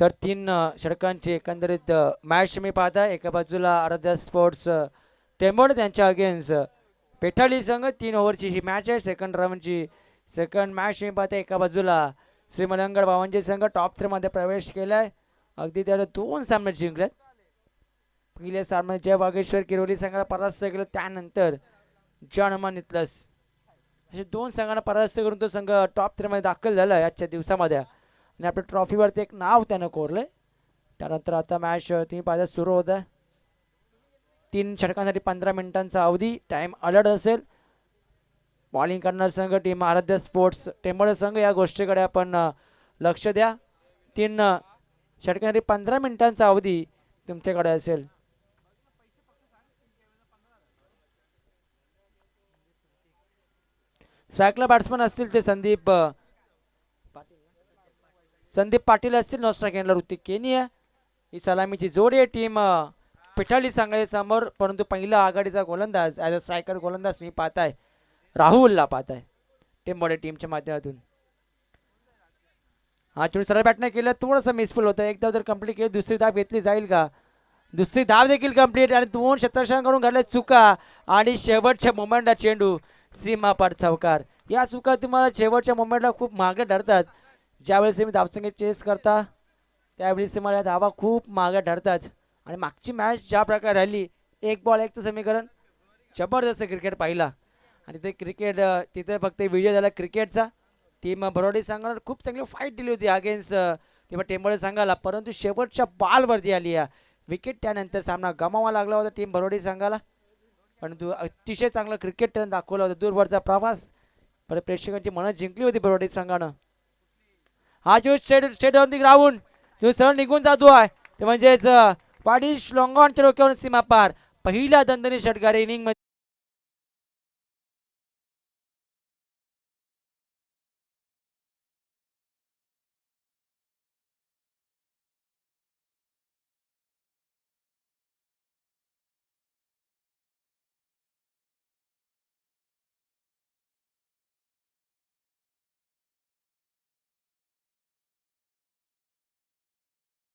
तर तीन षटकांची एकंदरीत मॅच मी पाहता एका बाजूला आराध्या स्पोर्ट्स टेंबोड त्यांच्या अगेन्स्ट पेठाली संघ 3 ओव्हरची ही मॅच आहे सेकंड राऊंडची सेकंड मॅच मी पाहता एका बाजूला श्री मलंगड बावनजी संघ टॉप 3 मध्ये प्रवेश केलाय अगदी त्याला 2 सामने जिंकलेत पहिले सामने जय वागेश्वर किरोली संघाला परास्त केलं त्यानंतर जॉन इथलस असे 2 संघांना परास्त करून तो संघ टॉप 3 मध्ये दाखल झाला आजच्या दिवसामध्ये आणि आपल्या ट्रॉफीवरती एक नाव त्यानं कोरलंय त्यानंतर आता मॅच तुम्ही पाहिजे सुरू होत आहे 3 षटकांसाठी 15 मिनिटांचा अवधी टाइम अलर्ट असेल बॉलिंग करणार संघ टीम आराध्य स्पोर्ट्स टेंबळ संघ या गोष्टीकडे आपण लक्ष द्या 3 षटकांसाठी 15 मिनिटांचा अवधी तुमच्याकडे असेल सायकल बॅट्समन असतील ते संदीप पाटील असतील नॉस्ट्रा केनला ऋतिक केनी आहे ही सलामीची जोडी आहे टीम पिठाली संघाच्या समोर परंतु पहिला आघाडीचा गोलंदाज ॲज अ स्ट्रायकर गोलंदाज तुम्ही पाहताय राहुलला पाहताय टेंबोडे टीमच्या माध्यमातून हा तुम्ही सरळ बॅट नाही केलं थोडंसं मिसफुल होतं एकदा जर कंप्लीट केली दुसरी धाव घेतली जाईल का दुसरी धाव देखील कंप्लीट आणि 2 क्षेत्ररक्षकांकडून घडल्या चुका आणि शेवटच्या मोमेंटला चेंडू सीमा पार चौकार या चुका तुम्हाला शेवटच्या मोमेंटला खूप मागे ठरतात ज्यावेळेस तुम्ही धावसंख्या चेस करता त्यावेळेस तुम्हाला या धावा खूप मागे ठरतात आणि मागची मॅच ज्या प्रकारे राहिली 1 बॉल 1चं समीकरण जबरदस्त क्रिकेट पाहिला आणि ते क्रिकेट तिथे फक्त विजय झाला क्रिकेटचा टीम बरोडी संघाला खूप चांगली फाईट दिली होती अगेन्स्ट टीम टेंबोडे संघाला परंतु शेवटच्या बॉलवरती आली या विकेट त्यानंतर सामना गमावा लागला होता टीम बरोडी संघाला परंतु अतिशय चांगलं क्रिकेट त्यानं दाखवलं होतं दूरवरचा प्रवास परत प्रेक्षकांची मनं जिंकली होती बरोडी संघानं हा जो स्टेट ऑन दी ग्राउंड जो सरळ निघून जातो आहे ते म्हणजेच पाडिश लॉंगॉनच्या डोक्यावरून सीमा पार पहिला दणदणी षटकार इनिंग मध्ये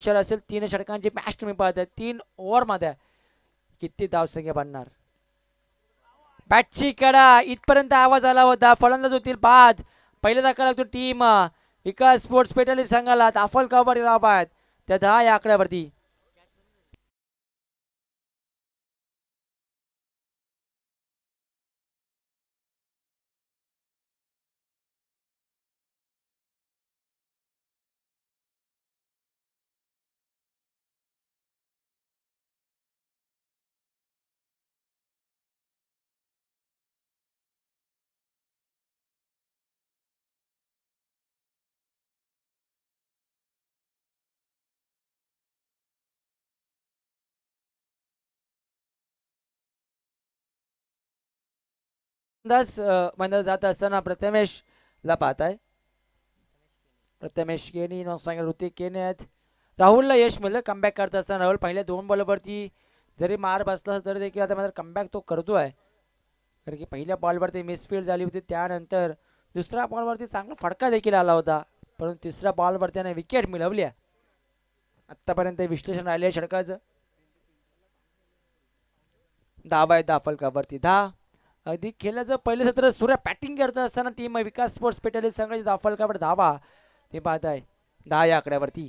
असेल 3 षटकांची मॅच तुम्ही पाहताय 3 ओव्हरमध्ये किती धावसंख्या बनणार बॅटची कडा इथपर्यंत आवाज आला होता फलंदाज होतील बाद पहिला धक्का लागतो टीम विकास स्पोर्ट्स पेटाली संघाला दाफल कव्हर धाव आहेत त्या 10 या आकड्यावरती मैदानात जात असताना प्रथमेशला पाहताय प्रथमेश केनी नॉस्ट्रा ऋतिक केनी आहेत राहुलला यश मिळलं कमबॅक करत असताना राहुल पहिल्या 2 बॉलवरती जरी मार बसला तरी देखील आता मात्र कमबॅक तो करतोय कारण की पहिल्या बॉलवरती मिसफील्ड झाली होती त्यानंतर दुसऱ्या बॉलवरती चांगला फटका देखील आला होता परंतु तिसऱ्या बॉलवर त्याने विकेट मिळवल्या आतापर्यंत विश्लेषण राहिले षटकाचं धाव आहे दाफल कवरती 10 अगदी खेळाचं पहिलं सत्र सूर्य बॅटिंग करत असताना टीम विकास स्पोर्ट्स पेटाली संघाची दाफल कवर धावा ते पाहत आहे 10 या आकड्यावरती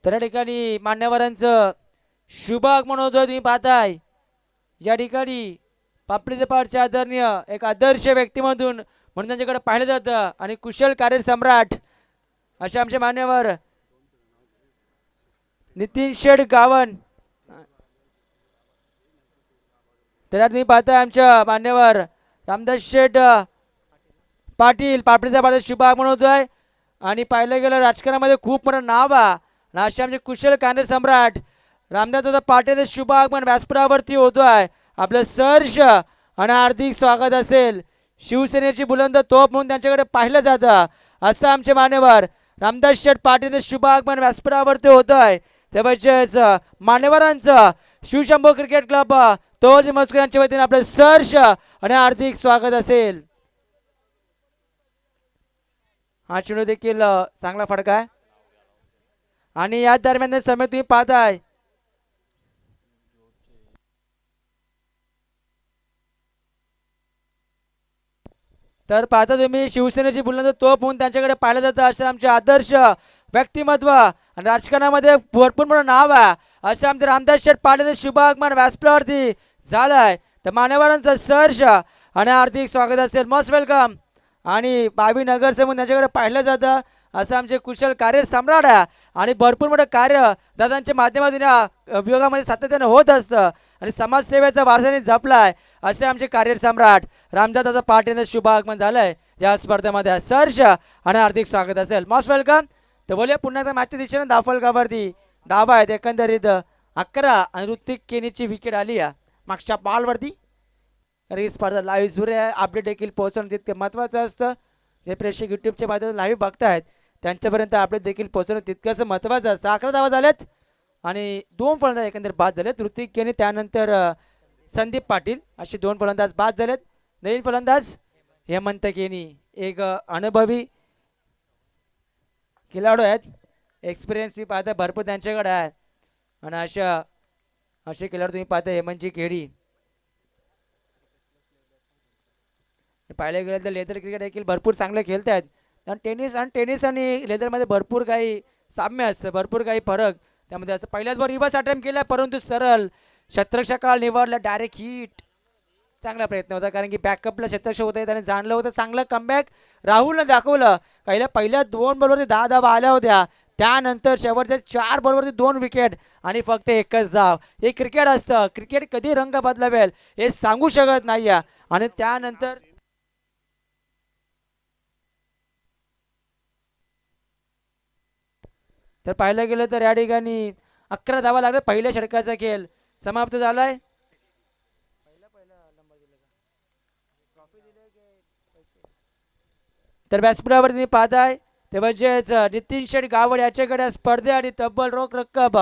तर या ठिकाणी मान्यवरांचं शुभ आगमन होतं तुम्ही पाहताय या ठिकाणी पापडीचे पाडचे आदरणीय एक आदर्श व्यक्तिमत्व म्हणून त्यांच्याकडे पाहिलं जातं आणि कुशल कार्य सम्राट असे आमचे मान्यवर नितीन शेठ गावन त्याला तुम्ही पाहताय आमच्या मान्यवर रामदास शेठ पाटील पापडीचा पाडचा शुभ आगमन होतोय आणि पाहिलं गेलं राजकारणामध्ये खूप मोठं नाव आहे असे आमचे कुशल कार्य सम्राट रामदास दादा पाटील शुभ आगमन व्यासपीठावरती होतोय आपलं सहर्ष आणि हार्दिक स्वागत असेल. शिवसेनेची बुलंद तोप म्हणून त्यांच्याकडे पाहिलं जातं असं आमचे मान्यवर रामदास शेठ पाटील शुभ आगमन व्यासपीठावरती होत आहे. त्यावेळेस मान्यवरांचं शिवशंभो क्रिकेट क्लब तोज मस्कर यांच्या वतीने आपलं सहर्ष आणि हार्दिक स्वागत असेल. हा चेंडू देखील चांगला फटका आहे आणि या दरम्यान समय तुम्ही पाहताय तर पाहता तुम्ही शिवसेनेची बुलंद तोप म्हणून त्यांच्याकडे पाहिलं जातं असं आमचे आदर्श व्यक्तिमत्व आणि राजकारणामध्ये भरपूर मोठं नाव आहे असं आमचे रामदास शेठ पाटील शुभ आगमन व्यासपीठावरती झालंय. तर मान्यवरांचं सहर्ष आणि हार्दिक स्वागत असेल. Most welcome. आणि बावी नगरसेवक त्यांच्याकडे पाहिलं जातं असं आमचे कुशल कार्य सम्राट आहे आणि भरपूर मोठं कार्य दादांच्या माध्यमातून या विभागामध्ये सातत्याने होत असतं आणि समाजसेवेचा वारसाने जपलाय असे आमचे कार्य सम्राट रामदादा पाटील शुभ आगमन झालंय या स्पर्धेमध्ये. सहर्ष आणि हार्दिक स्वागत असेल. Most welcome. तर बोलूया पुन्हा एकदा मॅचच्या दिशेने दाफलगावरती धावा आहेत एकंदरीत 11 आणि ऋतिक केनीची विकेट आली आहे मागच्या बॉलवरती. तर ही स्पर्धा लाईव्ह सुरू आहे. अपडेट देखील पोहोचवणं तितकं महत्त्वाचं असतं. जे प्रेक्षक युट्यूबच्या माध्यमातून लाईव्ह बघतायत त्यांच्यापर्यंत अपडेट देखील पोहोचवणं तितकंच महत्त्वाचं असतं. 11 धावा झाल्यात आणि 2 फलंदाज एकंदर बाद झालेत. ऋतिक केनी त्यानंतर संदीप पाटील असे 2 फलंदाज बाद झालेत. नवीन फलंदाज हेमंत केनी एक अनुभवी खेळाडू आहेत. एक्सपिरियन्स तुम्ही पाहता भरपूर त्यांच्याकडे आहे आणि असे खेळाडू तुम्ही पाहता हेमंतची केडी. पाहायला गेलं तर लेदर क्रिकेट देखील भरपूर चांगले खेळत आहेत आणि टेनिस आणि लेदरमध्ये भरपूर काही साम्य असतं भरपूर काही फरक त्यामध्ये असं. पहिल्याच बॉल रिव्हर्स अटेम्प्ट केला परंतु सरळ शतरक्षकाळ निवडला डायरेक्ट हिट. चांगला प्रयत्न होता कारण की बॅकअपला शतरक्ष होतं त्याने जाणलं होतं. चांगलं कमबॅक राहुलनं दाखवलं. पहिल्या 2 बॉलवरती 10 धावा आल्या होत्या त्यानंतर शेवटच्या 4 बॉलवरती 2 विकेट आणि फक्त एकच धाव. हे क्रिकेट असतं. क्रिकेट कधी रंग बदलावेल हे सांगू शकत नाही आणि त्यानंतर तर पाहायला गेलं तर या ठिकाणी 11 धावा लागल्या. पहिल्या षटकाचा खेळ समाप्त झालाय. तर व्यासपीठावर तुम्ही पाहताय तेव्हा नितीन शेठ गावड याच्याकडे स्पर्धे आणि तब्बल रोख रक्कम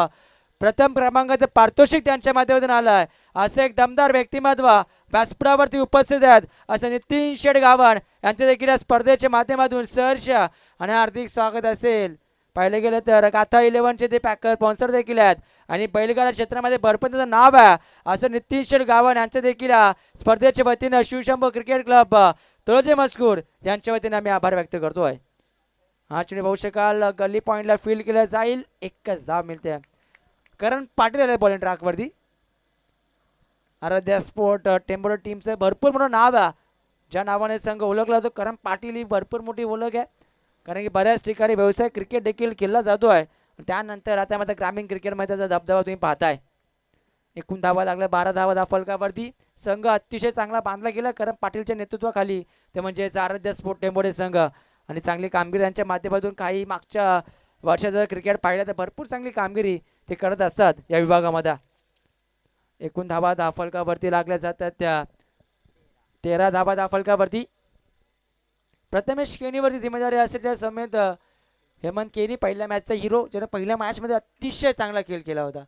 प्रथम क्रमांकाचं पारितोषिक त्यांच्या माध्यमातून आलाय. असं एक दमदार व्यक्तिमत्व व्यासपीठावरती उपस्थित आहेत असं नितीन शेठ गावड यांचे देखील या स्पर्धेच्या माध्यमातून सहर्ष आणि हार्दिक स्वागत असेल. पाहिलं गेलं तर गाथा 11चे ते पॅकर स्पॉन्सर देखील आहेत आणि बैलगाडा क्षेत्रामध्ये भरपूर त्याचं नाव आहे असं नितीन शेठ गावड यांचं देखील स्पर्धेच्या वतीनं शिवशंभो क्रिकेट क्लब तळोजे मस्कूर यांच्या वतीने आम्ही आभार व्यक्त करतोय. हा चेंडू पाहू शकाल गल्ली पॉईंटला फील्ड केला जाईल. एकच धाव मिळते. करण पाटील आले बॉलिंग ट्रॅकवरती. आराध्या स्पोर्ट टेम्पोर टीमचं भरपूर मोठं नाव आहे. ज्या नावाने संघ ओळखला जातो करण पाटील ही भरपूर मोठी ओळख आहे कारण की बऱ्याच ठिकाणी व्यवसाय क्रिकेट देखील खेळला जातो आहे. त्यानंतर आता मात्र ग्रामीण क्रिकेटमध्ये त्याचा धबधबा तुम्ही पाहताय. 1 धावा लागल्या 12 धावा दाफलगावरती. संघ अतिशय चांगला बांधला गेला कारण पाटीलच्या नेतृत्वाखाली ते म्हणजे आराध्य स्पोर्ट टेम्पोडे संघ आणि चांगली कामगिरी यांच्या माध्यमातून काही मागच्या वर्षात जर क्रिकेट पाहिलं तर भरपूर चांगली कामगिरी ते करत असतात या विभागामध्ये. 1 धावा दाफलगावरती लागल्या जातात. त्या 13 धावा दाफलगावरती. प्रथमेश केनीवरती जिम्मेदारी असेल त्या समेत हेमंत केनी पहिल्या मॅचचा हिरो ज्याने पहिल्या मॅचमध्ये अतिशय चांगला खेळ केला होता.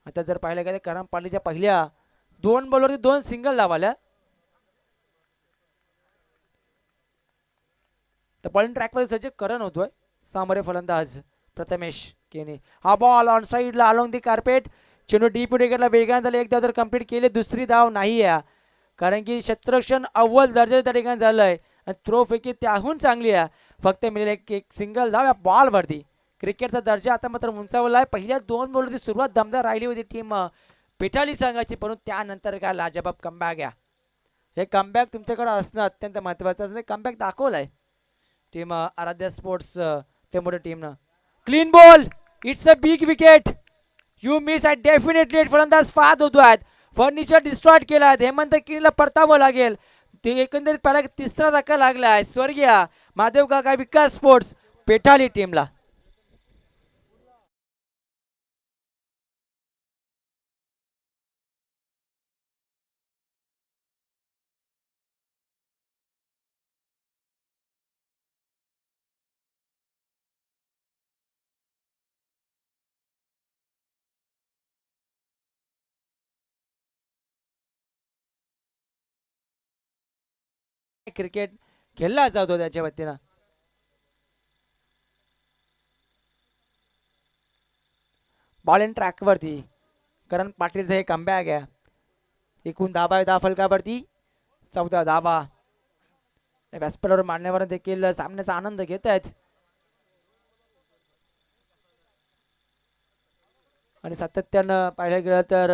आता जर पाहिलं गेलं करण पाटीलच्या पहिल्या 2 बॉलवरती 2 सिंगल धावाल्या. तर बॉलिंग ट्रॅकमध्ये सज्ज करण होतोय सामोरे फलंदाज प्रथमेश केनी. हा बॉल ऑन साईडला अलोंग दी कार्पेट. चेंडू डीप विकेटला वेगाने झाले. 1 धाव तर कंप्लीट केले. दुसरी धाव नाही आहे कारण की क्षेत्ररक्षण अव्वल दर्जाचं त्या ठिकाणी झालंय आणि थ्रो फेकी त्याहून चांगली आहे. फक्त मिळेल एक सिंगल धाव या बॉलवरती. क्रिकेटचा दर्जा आता मात्र उंचावला आहे. पहिल्या 2 बॉलवरती सुरुवात दमदार राहिली होती टीम पिठाली संघाची परंतु त्यानंतर काय लाजबाब कमबॅक आहे. हे कमबॅक तुमच्याकडे असणं अत्यंत महत्त्वाचं असतं. कमबॅक दाखवलाय टीम आराध्या स्पोर्ट्स टेम्पोडे टीमनं. Clean ball. It's a big wicket. You miss I definitely. फलंदाज फाद होतोय. फर्निचर डिस्ट्रॉय केला. हेमंत केनीला परतावं लागेल. ते एकंदरीत पहिला 3रा धक्का लागलाय स्वर्गीय महादेव काका विकास स्पोर्ट्स पेठाली टीमला. क्रिकेट खेळला जातो त्याच्या वतीनं. बॉल इन ट्रॅकवरती करण पाटीलचं हे कमबॅक आहे. एकूण धाबा आहे 10 फलकावरती, 14 धाबा. व्यासपीठावर मान्यवर देखील सामन्याचा आनंद घेत आहेत आणि सातत्यानं पाहिलं गेलं तर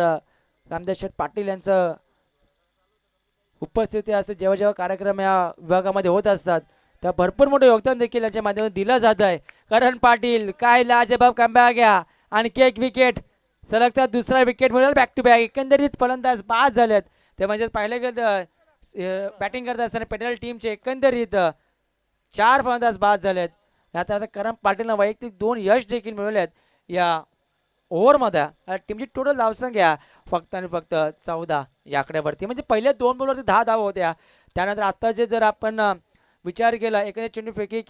रामदास शेठ पाटील यांचं उपस्थिती असते जेव्हा जेव्हा कार्यक्रम या विभागामध्ये होत असतात त्या भरपूर मोठं योगदान देखील याच्या माध्यमातून दिलं जात आहे. करण पाटील काय लाजबाब कमबॅक घ्या, आणखी एक विकेट सलगता दुसरा विकेट मिळेल बॅक टू बॅक. एकंदरीत फलंदाज बाद झालेत ते म्हणजे पाहिलं गेलं तर बॅटिंग करत असताना पेडल टीमचे एकंदरीत 4 फलंदाज बाद झालेत. आता करण पाटीलनं वैयक्तिक 2 यश देखील मिळवलेत या ओव्हरमध्ये. टीमची टोटल धावसंख्या फक्त आणि फक्त 14 या आकड्यावरती, म्हणजे पहिले 2 बॉलवरती 10 धावा होत्या. त्यानंतर आत्ताचे जर आपण विचार केला एकंदरीत चेंडू फेकी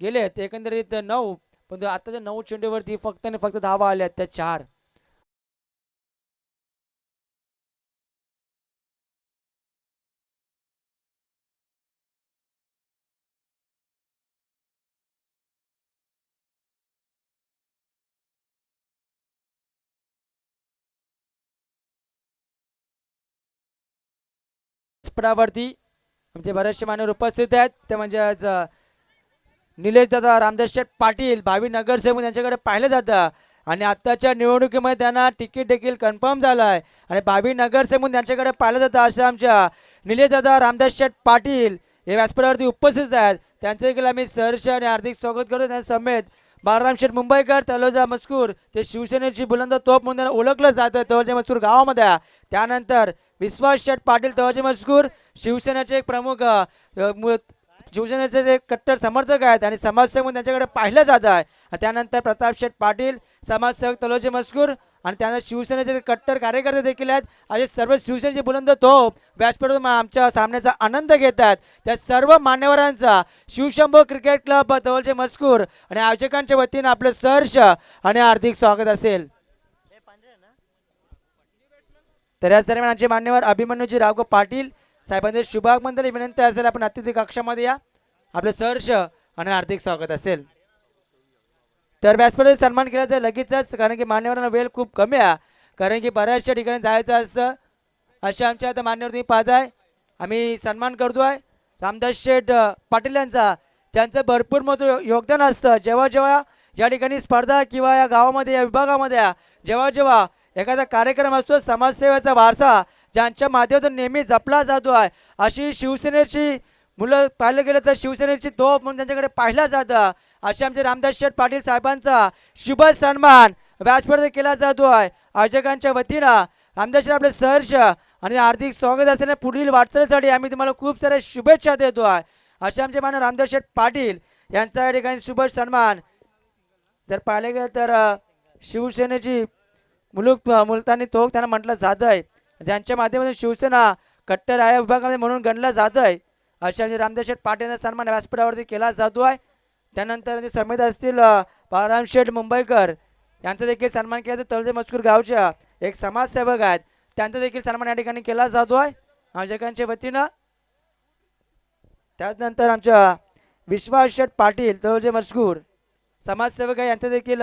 गेले ते एकंदरीत 9, पण आताच्या 9 चेंडूवरती फक्त आणि फक्त धावा आल्या त्या 4. स्पडावरती आमचे बरेचसे मान्यवर उपस्थित आहेत ते म्हणजे आज निलेश दादा रामदास शेठ पाटील भावी नगरसेवक यांच्याकडे पाहिलं जातं आणि आत्ताच्या निवडणुकीमध्ये त्यांना तिकीट देखील कन्फर्म झालं आहे आणि भावी नगरसेवक यांच्याकडे पाहिलं जातं असं आमच्या निलेश दादा रामदास शेठ पाटील हे व्यासपीठावरती उपस्थित आहेत. त्यांचं देखील आम्ही सहर्ष आणि हार्दिक स्वागत करतो. त्या समेत बाळराम शेठ मुंबईकर तलोजा मजकूर ते शिवसेनेची बुलंद तोप म्हणून ओळखलं जातं तलोजा मजकूर गावामध्ये. त्यानंतर विश्वास शेठ पाटील तलोजा मजकूर शिवसेनेचे एक प्रमुख शिवसेनेचे जे कट्टर समर्थक आहेत आणि समाजसेवक म्हणून त्यांच्याकडे पाहिलं जात आहे. त्यानंतर प्रताप शेठ पाटील समाजसेवक तलोजा मजकूर आणि त्यानंतर शिवसेनेचे कट्टर कार्यकर्ते देखील आहेत. असे सर्व शिवसेनेचे बुलंद तोप व्यासपीठातून आमच्या सामन्याचा आनंद घेतात. त्या सर्व मान्यवरांचा शिवशंभो क्रिकेट क्लब तलोजा मजकूर आणि आयोजकांच्या वतीने आपलं सहर्ष आणि हार्दिक स्वागत असेल. तर याच दरम्यान आमचे मान्यवर अभिमन्यूजी राघव पाटील साहेबांचे शुभागमन विनंती असेल आपण अतिथी कक्षामध्ये या, आपलं सहर्ष आणि हार्दिक स्वागत असेल. तर व्यासपीठावर सन्मान केला जाईल लगेचच, कारण की मान्यवरांना वेळ खूप कमी आहे, कारण की बऱ्याचशा ठिकाणी जायचं असतं. असे आमच्या आता मान्यवर तुम्ही पाहताय आम्ही सन्मान करतोय रामदास शेठ पाटील यांचा, ज्यांचं भरपूर मोठं योगदान असतं. जेव्हा जेव्हा या ठिकाणी स्पर्धा किंवा या गावामध्ये या विभागामध्ये जेव्हा जेव्हा एखादा कार्यक्रम असतो समाजसेवेचा वारसा ज्यांच्या माध्यमातून नेहमी जपला जातो आहे, अशी शिवसेनेची मुलं पाहिलं गेलं तर शिवसेनेची तोफ म्हणून त्यांच्याकडे पाहिलं जातं. असे आमचे रामदास शेठ पाटील साहेबांचा शुभ सन्मान व्यासपीठावर केला जातो आहे. आयोजकांच्या वतीनं रामदास शेठ आपले सहर्ष आणि हार्दिक स्वागत असताना पुढील वाटचालीसाठी आम्ही तुम्हाला खूप साऱ्या शुभेच्छा देतो आहे. असे आमचे माननीय रामदास शेठ पाटील यांचा या ठिकाणी शुभ सन्मान. जर पाहिलं गेलं तर शिवसेनेची मुलतानी तोफ त्यांना म्हटलं जात आहे, ज्यांच्या माध्यमातून शिवसेना कट्टर आहे विभागामध्ये म्हणून गणला जात आहे. अशा रामदास शेठ पाटील यांचा सन्मान व्यासपीठावरती केला जातो आहे. त्यानंतर समेत असतील बाळराम शेठ मुंबईकर यांचा देखील सन्मान केला जातो. तलोजा मजकूर गावच्या एक समाजसेवक आहेत, त्यांचा देखील सन्मान या ठिकाणी केला जातो आहे आयोजकांच्या वतीनं. त्यानंतर आमच्या विश्वास शेठ पाटील तलोजा मजकूर समाजसेवक आहे, यांचा देखील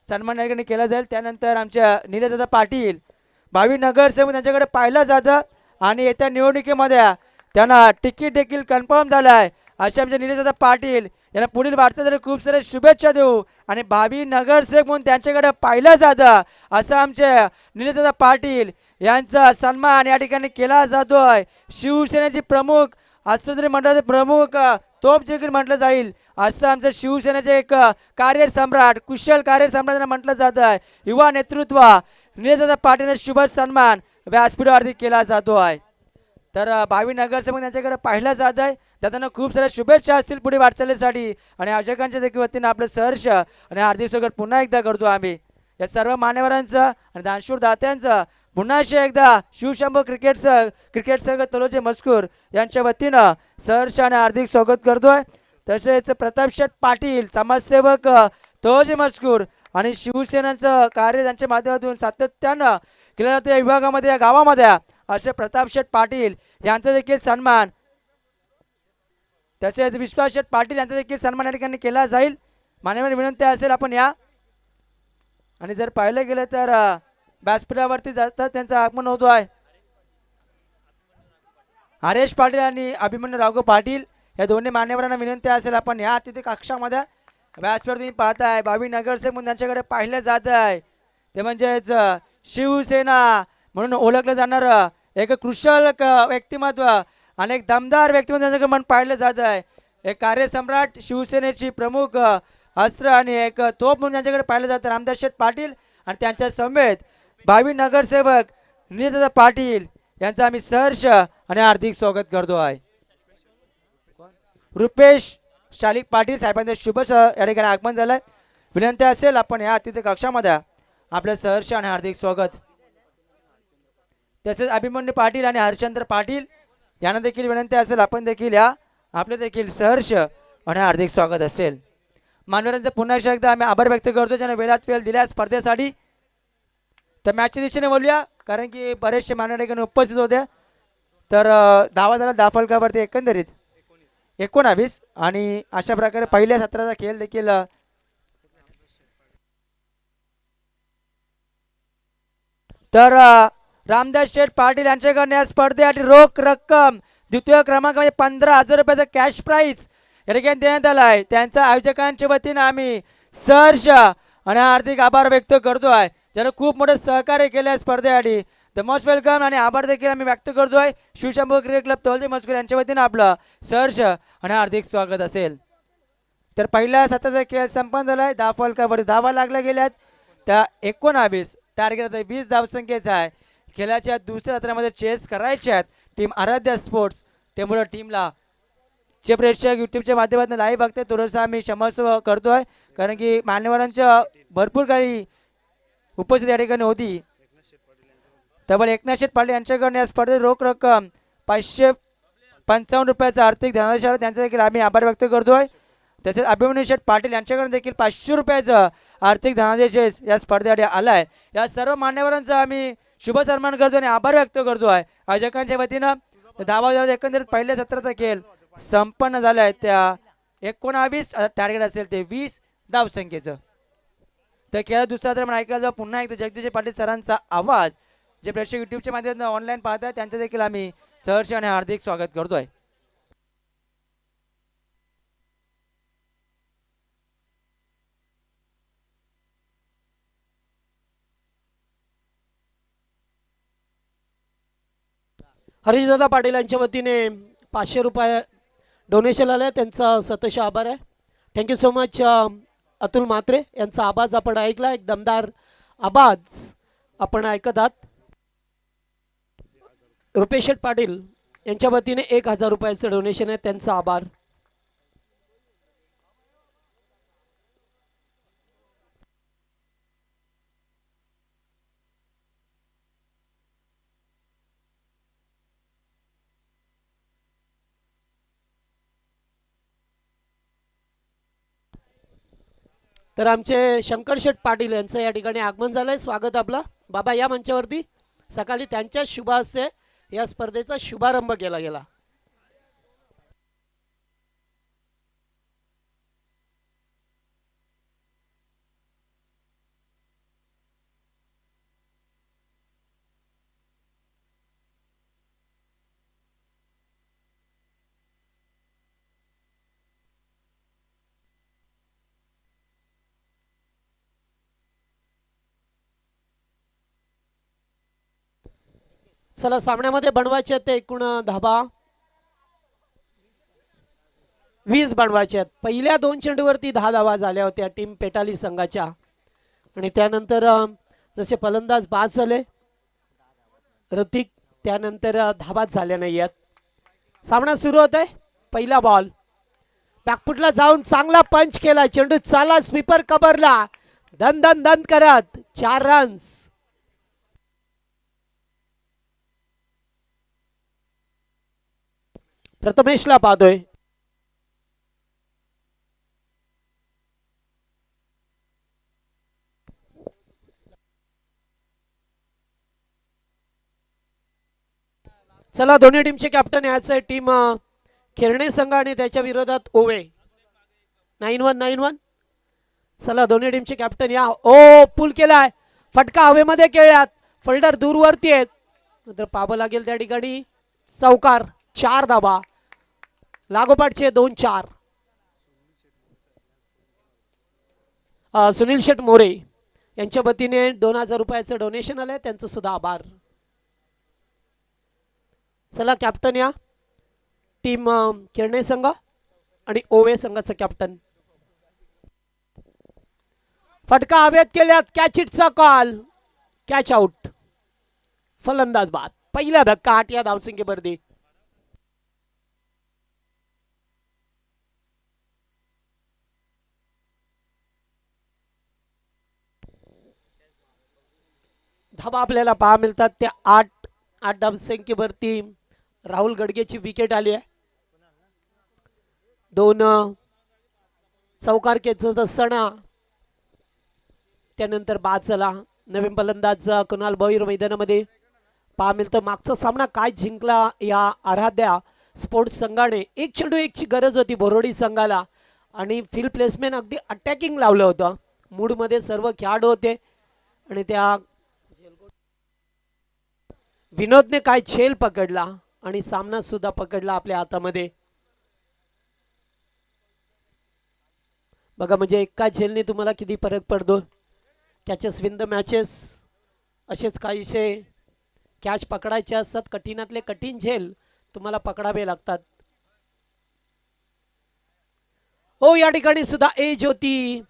सन्मान या ठिकाणी केला जाईल. त्यानंतर आमच्या निलेशदादा पाटील भावी नगरसेवक त्यांच्याकडे पाहिलं जातं आणि येत्या निवडणुकीमध्ये त्यांना तिकीट देखील कन्फर्म झालं आहे. असे आमचे निलेशदादा पाटील यांना पुढील वाटचालीसाठी खूप साऱ्या शुभेच्छा देऊ आणि भावी नगरसेवक म्हणून त्यांच्याकडे पाहिलं जातं असं आमचे निलेशदादा पाटील यांचा सन्मान या ठिकाणी केला जातो आहे. शिवसेनेचे प्रमुख असं तरी म्हटलं प्रमुख तोप देखील म्हटलं जाईल असं आमचं शिवसेनेचे एक कार्यसम्राट कुशल कार्यसम्राट म्हटलं जात आहे. युवा नेतृत्व निलेशदादा पाटील शुभ सन्मान व्यासपीठावरती केला जातो आहे. तर भावी नगरसेवक त्यांच्याकडे पाहिलं जात आहे. त्यांना खूप साऱ्या शुभेच्छा असतील पुढे वाटचालीसाठी आणि आयोजकांच्या देखील वतीनं आपलं सहर्ष आणि हार्दिक स्वागत पुन्हा एकदा करतो आम्ही. या सर्व मान्यवरांचं आणि दानशूर दात्यांचं पुन्हा एकदा शिवशंभो क्रिकेट संघ तलोजा मजकूर यांच्या वतीनं सहर्ष आणि हार्दिक स्वागत करतोय. तसेच प्रताप शेठ पाटील समाजसेवक तलोजा मजकूर आणि शिवसेनेचं कार्य त्यांच्या माध्यमातून सातत्यानं केलं जातं या विभागामध्ये या गावामध्ये. असे प्रताप शेठ पाटील यांचा देखील सन्मान तसेच विश्वास शेठ पाटील यांचा देखील सन्मान या ठिकाणी केला जाईल. मान्यवर विनंती असेल आपण या. आणि जर पाहिलं गेलं तर व्यासपीठावरती जातात त्यांचं आगमन होतो आहे. हरेश पाटील आणि अभिमन्यू राघव पाटील या दोन्ही मान्यवरांना विनंती असेल आपण या अतिथी कक्षामध्ये. व्यासपीठ तुम्ही पाहताय 22 नगरसेवक म्हणून त्यांच्याकडे पाहिलं जात आहे. ते म्हणजेच शिवसेना म्हणून ओळखलं जाणार एक कुशल व्यक्तिमत्व आणि एक दमदार व्यक्तिमत्व त्यांच्याकडे म्हणून पाहिलं जात आहे. एक कार्यसम्राट शिवसेनेची प्रमुख अस्त्र आणि एक तोप म्हणून त्यांच्याकडे पाहिलं जातं रामदास शेठ पाटील आणि त्यांच्या समेत 22 नगरसेवक निलेशदादा पाटील यांचं आम्ही सहर्ष आणि हार्दिक स्वागत करतो आहे. रुपेश शालिक पाटील साहेबांचे शुभ या ठिकाणी आगमन झालंय. विनंती असेल आपण या अतिथी कक्षामध्ये आपलं सहर्ष आणि हार्दिक स्वागत. तसेच अभिमन्यू पाटील आणि हरचंद्र पाटील यांना देखील विनंती असेल आपण देखील या आपले देखील सहर्ष आणि हार्दिक स्वागत असेल. मान्यवरांचं पुन्हा एकदा आम्ही आभार व्यक्त करतो ज्यांना वेळात वेळ दिल्या स्पर्धेसाठी. तर मॅचच्या दिशेने बोलूया कारण की बरेचसे मान्यवर ठिकाणी उपस्थित होते. तर धावा झाला 10 फलकावरती एकंदरीत 19 आणि अशा प्रकारे पहिल्या सत्राचा खेळ देखील तर रामदास शेठ पाटील यांच्याकडे या स्पर्धेसाठी रोख रक्कम द्वितीय क्रमांकामध्ये 15,000 रुपयाचा कॅश प्राइज या ठिकाणी देण्यात आला आहे. त्यांच्या आयोजकांच्या वतीने आम्ही सहर्ष आणि हार्दिक आभार व्यक्त करतो आहे ज्याने खूप मोठे सहकार्य केले आहे स्पर्धेसाठी. द मोस्ट वेलकम आणि आभार देखील आम्ही व्यक्त करतोय. शिवशंभू क्रिकेट क्लब तोलजे मजकूर यांच्या वतीने आपलं सहर्ष आणि हार्दिक स्वागत असेल. तर पहिल्या सत्राचा खेळ संपन्न झालाय. 10 फलकावर धावा लागल्या गेल्यात. त्या 19 टार्गेट आता 20 धावसंख्येचा आहे. खेळाच्या दुसऱ्या सत्रामध्ये चेस करायचे आहेत टीम आराध्या स्पोर्ट्स. त्यामुळे टीमला जे प्रेक्षक युट्यूबच्या माध्यमातून लाईव्ह बघते थोडंसं आम्ही क्षमस्व करतोय कारण की मान्यवरांच्या भरपूर काही उपस्थिती या ठिकाणी होती. तब्बल एकनाथ शेठ पाटील यांच्याकडून या स्पर्धेत रोख रक्कम 555 रुपयाचा आर्थिक धनादेश त्यांचा देखील आम्ही आभार व्यक्त करतोय. तसेच अभिमन्यू शेठ पाटील यांच्याकडून देखील 500 रुपयाचा आर्थिक धनादेश या स्पर्धेसाठी आलाय. या सर्व मान्यवरांचा आम्ही शुभ सन्मान करतो आणि आभार व्यक्त करतोय आयोजकांच्या वतीनं. धावा झाला एकंदरीत पहिल्या सत्राचा खेळ संपन्न झालाय. त्या 19 टार्गेट असेल ते 20 धावसंख्येचं. तर खेळात दुसरा तर आपण ऐकायला जाऊ पुन्हा एकदा जगदीश पाटील सरांचा आवाज. जे प्रेक्षक युट्यूबच्या माध्यमातून ऑनलाईन पाहतात त्यांचं देखील आम्ही सहर्ष आणि हार्दिक स्वागत करतोय. हरीशदादा पाटील यांच्या वतीने 500 रुपये डोनेशन आलं आहे. त्यांचा सतश आभार आहे. Thank you so much. Atul Mhatre यांचा आवाज आपण ऐकला. एक दमदार आवाज आपण ऐकत आहात. रुपेश पाटील यांच्या वतीने 1000 रुपयाचं डोनेशन आहे. त्यांचा आभार. तर आमचे शंकर शेठ पाटील यांचं या ठिकाणी आगमन झालंय. स्वागत आपलं. बाबा या मंचावरती. सकाळी त्यांच्या शुभ हस्ते या स्पर्धेचा शुभारंभ केला गेला. चला सामन्यामध्ये बनवायचे ते एकूण धाबा 20 बनवायचे आहेत. पहिल्या 2 चेंडूवरती 10 धावा झाल्या होत्या टीम पेटाली संघाच्या आणि त्यानंतर जसे फलंदाज बाद झाले रतिक त्यानंतर धाबाच झाल्या नाही आहेत. सामना सुरू होत आहे. पहिला बॉल बॅकफुटला जाऊन चांगला पंच केला. चेंडू चाला स्वीपर कबरला दन दन दन करत 4 रन्स. प्रथमेशला पाहतोय. चला दोन्ही टीमचे कॅप्टन याचे टीम खेरणे संघ आणि त्याच्या विरोधात ओवे. 9-1. चला दोन्ही टीमचे कॅप्टन या. ओ पुल केलाय, फटका हवेमध्ये खेळल्यात, फोल्डर दूरवरती आहेत, मात्र पाबं लागेल त्या ठिकाणी. चौकार, 4 धाबा, लागोपाठचे 2-4. सुनील शेठ मोरे यांच्या वतीने 2000 रुपयाचं डोनेशन आलंय, त्यांचं सुद्धा आभार. चला कॅप्टन या. टीम खेरणे संघ आणि ओवे संघाचं कॅप्टन. फटका हवेत केल्यात, कॅच इटचा कॉल, कॅच आउट. फलंदाज बाद. पहिला धक्का 8 या धावसंख्येवरती. धाबा आपल्याला पहा मिळतात त्या 8 धावसंख्येवरती. राहुल गडगेची विकेट आली आहे. 2 चौकार खेचत असताना त्यानंतर बाद झाला. नवीन फलंदाज कुणाल भोईर मैदानामध्ये पहा मिळतो. मागचा सामना काय जिंकला या आराध्या स्पोर्ट्स संघाने. 1 चेंडू 1 ची गरज होती बोरोडी संघाला आणि फील्ड प्लेसमेंट अगदी अटॅकिंग लावलं होतं. मूडमध्ये सर्व खेळाडू होते आणि त्या विनोदने काय झेल पकडला आणि सामना सुद्धा पकडला आपल्या हातामध्ये. बघा म्हणजे एका झेलने तुम्हाला किती फरक पडतो. कॅचेस विन द मॅचेस असेच काहीसे कॅच पकडायचे असतात. कठीणातले कठीण झेल तुम्हाला पकडावे लागतात. हो या ठिकाणी सुद्धा एज होती.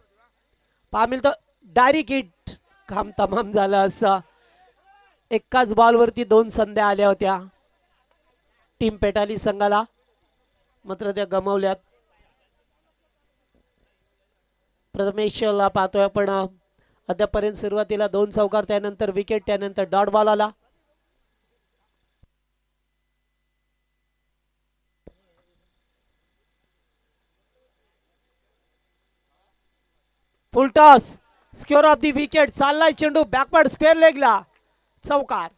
पामिल तर डायरेक्ट हिट, काम तमाम झालं असं. एकाच बॉलवरती 2 संध्या आल्या होत्या टीम पेटाली संघाला, मात्र त्या गमावल्यात. प्रथमेशला पाहतोय आपण. अद्यापर्यंत सुरुवातीला 2 चौकार, त्यानंतर विकेट, त्यानंतर डॉट बॉल आला. फुल toss, square of the wicket. चाललाय चेंडू बॅकवर्ड स्क्वेअर लेगला, चौकार.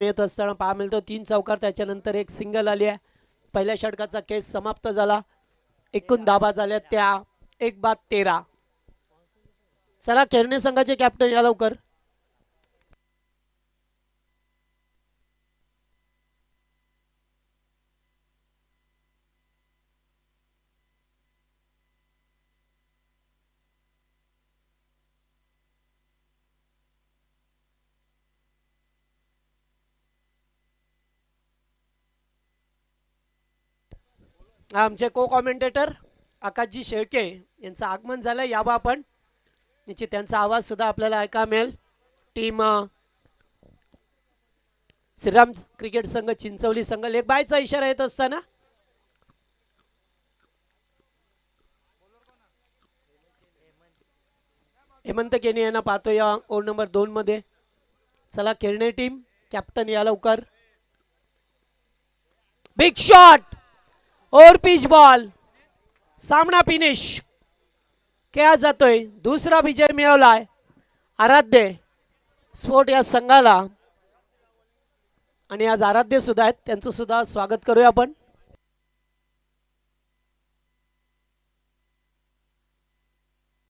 येत असताना पहा मिळतो 3 चौकार, त्याच्यानंतर 1 सिंगल आली आहे. पहिल्या षटकाचा केस समाप्त झाला. एकूण धाबा झाल्या त्या 1 बाद 13. चला खेरणे संघाचे कॅप्टन या लवकर. आमचे को कॉमेंटेटर आकाशजी शेळके यांचं आगमन झालं. यावा आपण निश्चित त्यांचा आवाज सुद्धा आपल्याला ऐका मिळेल. टीम श्रीराम क्रिकेट संघ चिंचवली संघ लेग बायचा इशारा येत असताना हेमंत केनी यांना पाहतो या ओव्हर नंबर 2 मध्ये. चला खेळणे टीम कॅप्टन या लवकर. बिग शॉट और पिच बॉल, सामना फिनिश. क्या जातोय, दुसरा विजय मिळवलाय आराध्य स्पोर्ट या संघाला. आणि आज आराध्य सुद्धा आहेत, त्यांचं सुद्धा स्वागत करूया आपण.